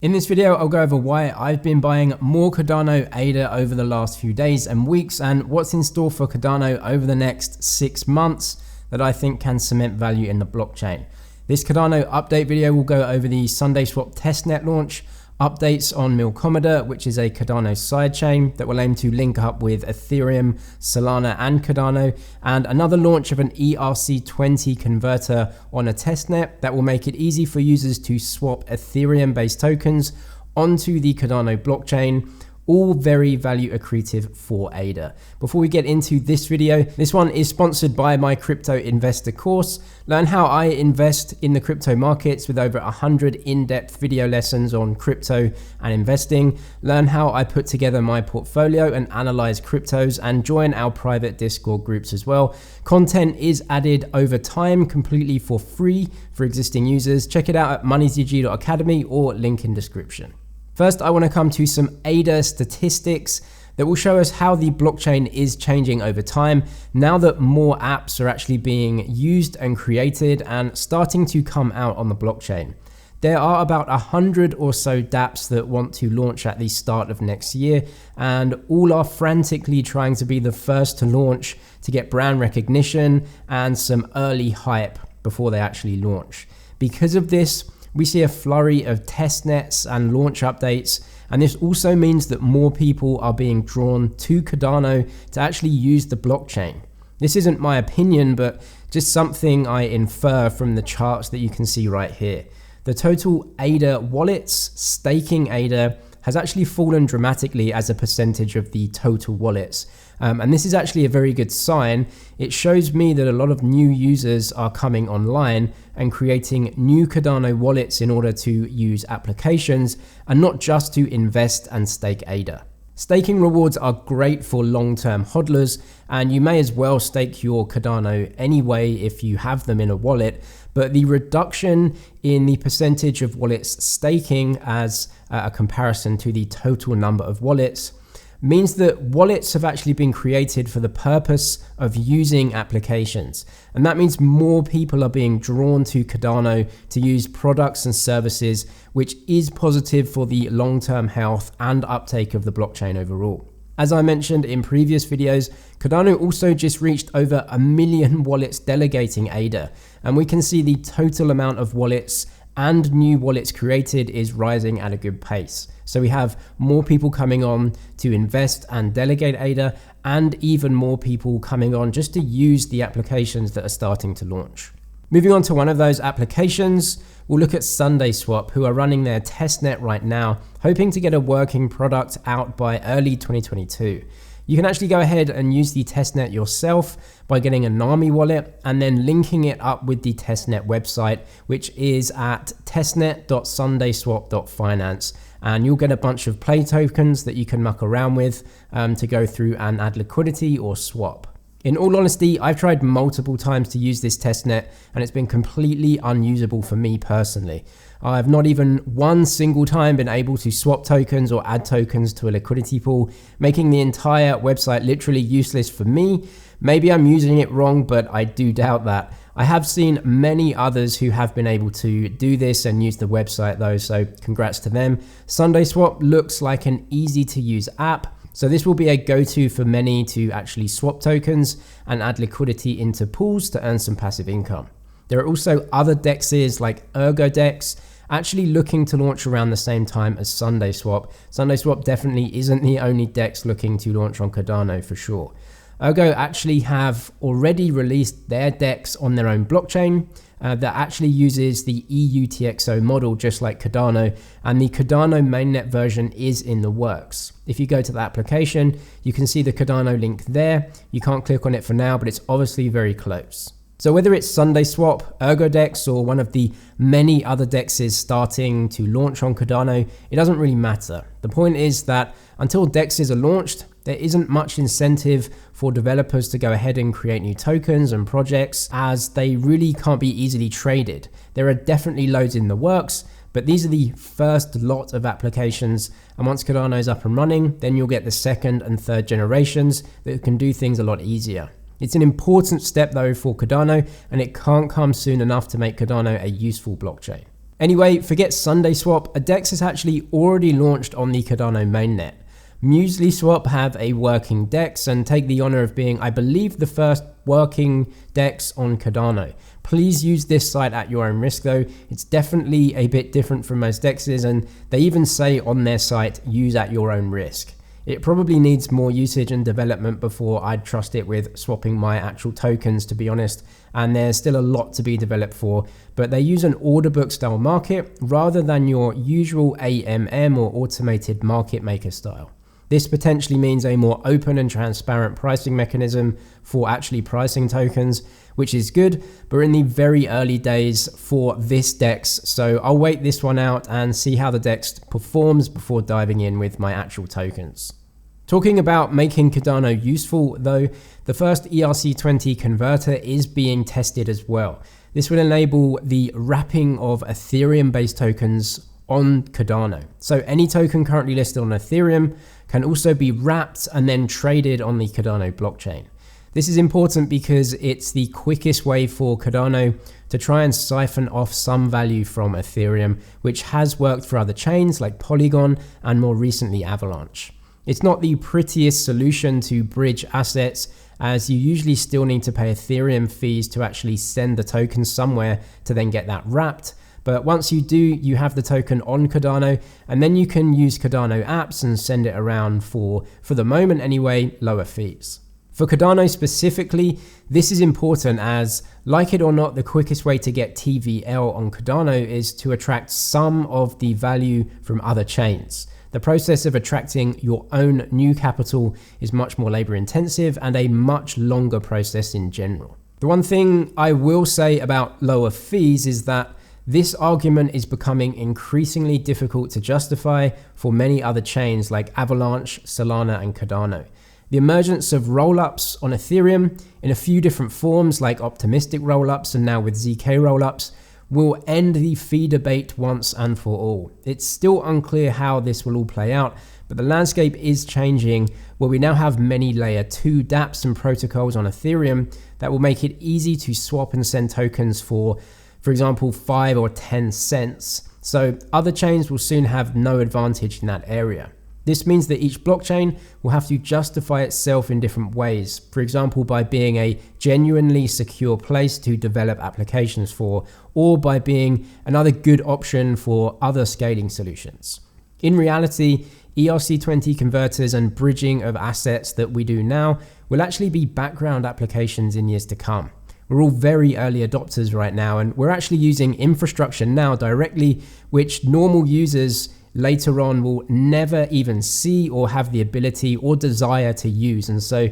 In this video, I'll go over why I've been buying more Cardano Ada over the last few days and weeks and what's in store for Cardano over the next 6 months that I think can cement value in the blockchain. This Cardano update video will go over the SundaeSwap testnet launch, updates on Milkomeda, which is a Cardano sidechain that will aim to link up with Ethereum, Solana and Cardano, and another launch of an ERC-20 Convertor on a testnet that will make it easy for users to swap Ethereum-based tokens onto the Cardano blockchain, all very value accretive for Ada. Before we get into this video, this one is sponsored by my crypto investor course. Learn how I invest in the crypto markets with over 100 in-depth video lessons on crypto and investing. Learn how I put together my portfolio and analyze cryptos, and join our private Discord groups as well. Content is added over time completely for free for existing users. Check it out at moneysdjed.academy or link in description. First, I want to come to some Ada statistics that will show us how the blockchain is changing over time now that more apps are actually being used and created and starting to come out on the blockchain. There are about 100 or so dApps that want to launch at the start of next year, and all are frantically trying to be the first to launch to get brand recognition and some early hype before they actually launch. Because of this, we see a flurry of testnets and launch updates, and this also means that more people are being drawn to Cardano to actually use the blockchain. This isn't my opinion, but just something I infer from the charts that you can see right here. The total Ada wallets staking Ada has actually fallen dramatically as a percentage of the total wallets. And this is actually a very good sign. It shows me that a lot of new users are coming online and creating new Cardano wallets in order to use applications and not just to invest and stake Ada. Staking rewards are great for long-term hodlers, and you may as well stake your Cardano anyway if you have them in a wallet, but the reduction in the percentage of wallets staking as a comparison to the total number of wallets means that wallets have actually been created for the purpose of using applications. And that means more people are being drawn to Cardano to use products and services, which is positive for the long-term health and uptake of the blockchain overall. As I mentioned in previous videos, Cardano also just reached over 1 million wallets delegating Ada, and we can see the total amount of wallets and new wallets created is rising at a good pace. So we have more people coming on to invest and delegate Ada, and even more people coming on just to use the applications that are starting to launch. Moving on to one of those applications, we'll look at SundaeSwap, who are running their testnet right now, hoping to get a working product out by early 2022. You can actually go ahead and use the testnet yourself by getting a NAMI wallet and then linking it up with the testnet website, which is at testnet.sundaeswap.finance. And you'll get a bunch of play tokens that you can muck around with to go through and add liquidity or swap. In all honesty, I've tried multiple times to use this testnet and it's been completely unusable for me personally. I've not even one single time been able to swap tokens or add tokens to a liquidity pool, making the entire website literally useless for me. Maybe I'm using it wrong, but I do doubt that. I have seen many others who have been able to do this and use the website though, so congrats to them. SundaeSwap looks like an easy to use app. So this will be a go-to for many to actually swap tokens and add liquidity into pools to earn some passive income. There are also other dexes like ERC-20 actually looking to launch around the same time as SundaeSwap. SundaeSwap definitely isn't the only dex looking to launch on Cardano for sure. ERC-20 actually have already released their dex on their own blockchain that actually uses the EUTXO model just like Cardano, and the Cardano mainnet version is in the works. If you go to the application, you can see the Cardano link there. You can't click on it for now, but it's obviously very close. So whether it's SundaeSwap, ERC-20 or one of the many other dexes starting to launch on Cardano, it doesn't really matter. The point is that until dexes are launched, there isn't much incentive for developers to go ahead and create new tokens and projects, as they really can't be easily traded. There are definitely loads in the works, but these are the first lot of applications, and once Cardano is up and running, then you'll get the second and third generations that can do things a lot easier. It's an important step though for Cardano, and it can't come soon enough to make Cardano a useful blockchain. Anyway, forget SundaeSwap, a DEX is actually already launched on the Cardano mainnet. MusliSwap have a working DEX and take the honor of being, I believe, the first working DEX on Cardano. Please use this site at your own risk though. It's definitely a bit different from most DEXs, and they even say on their site, use at your own risk. It probably needs more usage and development before I'd trust it with swapping my actual tokens, to be honest, and there's still a lot to be developed for, but they use an order book style market rather than your usual AMM or automated market maker style. This potentially means a more open and transparent pricing mechanism for actually pricing tokens, which is good, but we're in the very early days for this DEX, so I'll wait this one out and see how the DEX performs before diving in with my actual tokens. Talking about making Cardano useful though, the first ERC-20 converter is being tested as well. This will enable the wrapping of Ethereum-based tokens on Cardano. So any token currently listed on Ethereum can also be wrapped and then traded on the Cardano blockchain. This is important because it's the quickest way for Cardano to try and siphon off some value from Ethereum, which has worked for other chains like Polygon and more recently Avalanche. It's not the prettiest solution to bridge assets, as you usually still need to pay Ethereum fees to actually send the token somewhere to then get that wrapped. But once you do, you have the token on Cardano, and then you can use Cardano apps and send it around for the moment anyway, lower fees. For Cardano specifically, this is important as, like it or not, the quickest way to get TVL on Cardano is to attract some of the value from other chains. The process of attracting your own new capital is much more labor intensive and a much longer process in general. The one thing I will say about lower fees is that this argument is becoming increasingly difficult to justify for many other chains like Avalanche, Solana, and Cardano. The emergence of rollups on Ethereum in a few different forms like optimistic rollups and now with ZK rollups will end the fee debate once and for all. It's still unclear how this will all play out, but the landscape is changing where we now have many layer 2 dApps and protocols on Ethereum that will make it easy to swap and send tokens for example, 5 or 10 cents. So other chains will soon have no advantage in that area. This means that each blockchain will have to justify itself in different ways. For example, by being a genuinely secure place to develop applications for, or by being another good option for other scaling solutions. In reality, ERC-20 converters and bridging of assets that we do now will actually be background applications in years to come. We're all very early adopters right now, and we're actually using infrastructure now directly, which normal users later on will never even see or have the ability or desire to use. And so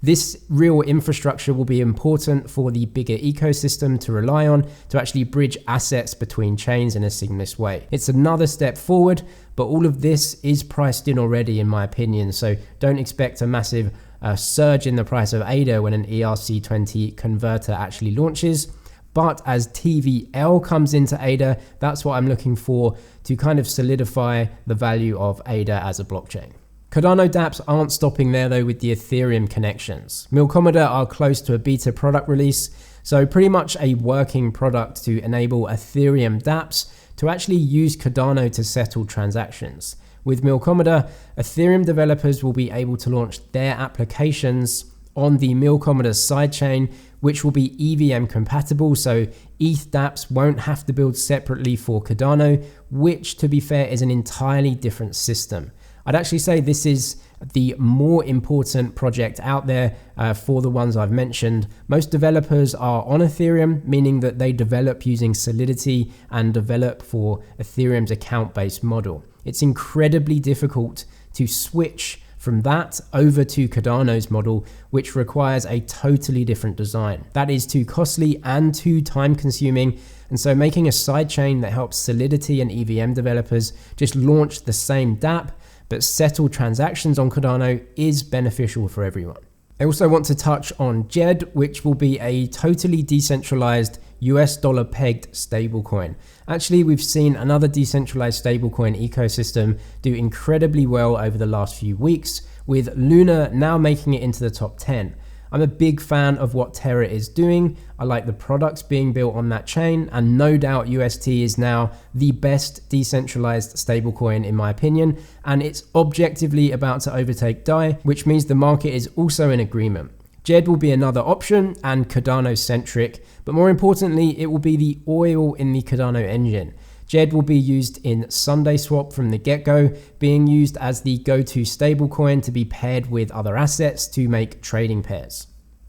this real infrastructure will be important for the bigger ecosystem to rely on to actually bridge assets between chains in a seamless way. It's another step forward, but all of this is priced in already in my opinion. So don't expect a massive surge in the price of ADA when an ERC-20 converter actually launches. But as TVL comes into ADA, that's what I'm looking for to kind of solidify the value of ADA as a blockchain. Cardano dApps aren't stopping there though with the Ethereum connections. Milkomeda are close to a beta product release, so pretty much a working product to enable Ethereum dApps to actually use Cardano to settle transactions. With Milkomeda, Ethereum developers will be able to launch their applications on the Milkomeda sidechain, which will be EVM compatible, so ETH dApps won't have to build separately for Cardano, which to be fair is an entirely different system. I'd actually say this is the more important project out there for the ones I've mentioned. Most developers are on Ethereum, meaning that they develop using Solidity and develop for Ethereum's account-based model. It's incredibly difficult to switch from that over to Cardano's model, which requires a totally different design. That is too costly and too time consuming. And so making a sidechain that helps Solidity and EVM developers just launch the same dApp but settle transactions on Cardano is beneficial for everyone. I also want to touch on Djed, which will be a totally decentralized US dollar pegged stablecoin. Actually, we've seen another decentralized stablecoin ecosystem do incredibly well over the last few weeks, with Luna now making it into the top 10. I'm a big fan of what Terra is doing. I like the products being built on that chain, and no doubt UST is now the best decentralized stablecoin in my opinion, and it's objectively about to overtake DAI, which means the market is also in agreement. Djed will be another option and Cardano centric, but more importantly, it will be the oil in the Cardano engine. Djed will be used in SundaeSwap from the get-go, being used as the go-to stablecoin to be paired with other assets to make trading pairs.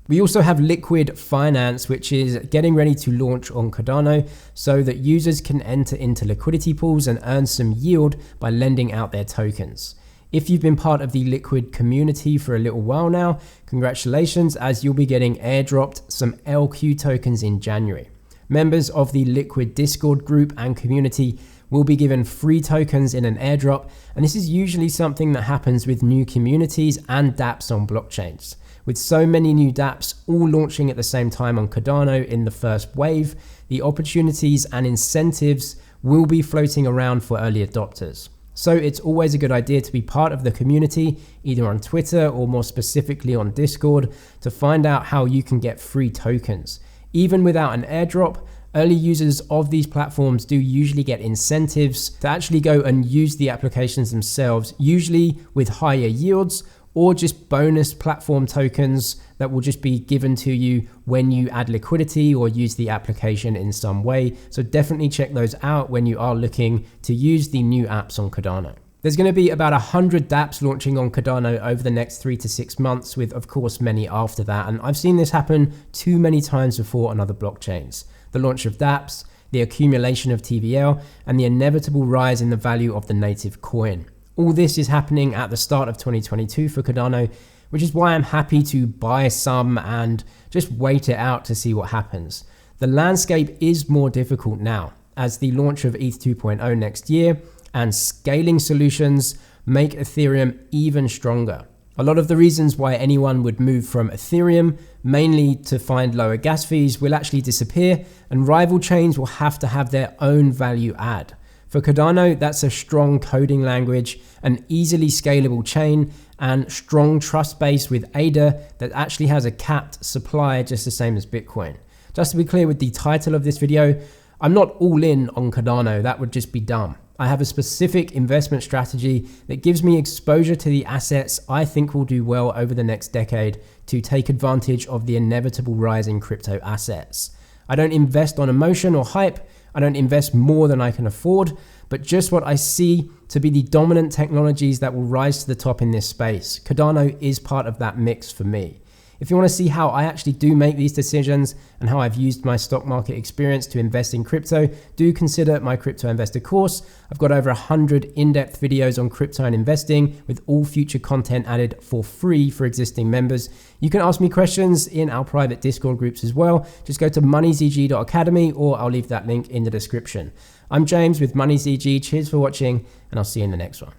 We also have Liqwid Finance, which is getting ready to launch on Cardano so that users can enter into liquidity pools and earn some yield by lending out their tokens. If you've been part of the Liqwid community for a little while now, congratulations, as you'll be getting airdropped some LQ tokens in January. Members of the Liqwid Discord group and community will be given free tokens in an airdrop, and this is usually something that happens with new communities and dApps on blockchains. With so many new dApps all launching at the same time on Cardano in the first wave, the opportunities and incentives will be floating around for early adopters. So it's always a good idea to be part of the community, either on Twitter or more specifically on Discord, to find out how you can get free tokens. Even without an airdrop, early users of these platforms do usually get incentives to actually go and use the applications themselves, usually with higher yields or just bonus platform tokens that will just be given to you when you add liquidity or use the application in some way. So definitely check those out when you are looking to use the new apps on Cardano. There's going to be about 100 dApps launching on Cardano over the next 3 to 6 months, with of course many after that. And I've seen this happen too many times before on other blockchains. The launch of dApps, the accumulation of TVL, and the inevitable rise in the value of the native coin. All this is happening at the start of 2022 for Cardano, which is why I'm happy to buy some and just wait it out to see what happens. The landscape is more difficult now, as the launch of ETH 2.0 next year and scaling solutions make Ethereum even stronger. A lot of the reasons why anyone would move from Ethereum, mainly to find lower gas fees, will actually disappear, and rival chains will have to have their own value add. For Cardano, that's a strong coding language, an easily scalable chain, and strong trust base with Ada that actually has a capped supply just the same as Bitcoin. Just to be clear with the title of this video, I'm not all in on Cardano, that would just be dumb. I have a specific investment strategy that gives me exposure to the assets I think will do well over the next decade to take advantage of the inevitable rise in crypto assets. I don't invest on emotion or hype. I don't invest more than I can afford, but just what I see to be the dominant technologies that will rise to the top in this space. Cardano is part of that mix for me. If you want to see how I actually do make these decisions and how I've used my stock market experience to invest in crypto, do consider my crypto investor course. I've got over 100 in-depth videos on crypto and investing, with all future content added for free for existing members. You can ask me questions in our private Discord groups as well. Just go to moneyzg.academy, or I'll leave that link in the description. I'm James with MoneyZG. Cheers for watching, and I'll see you in the next one.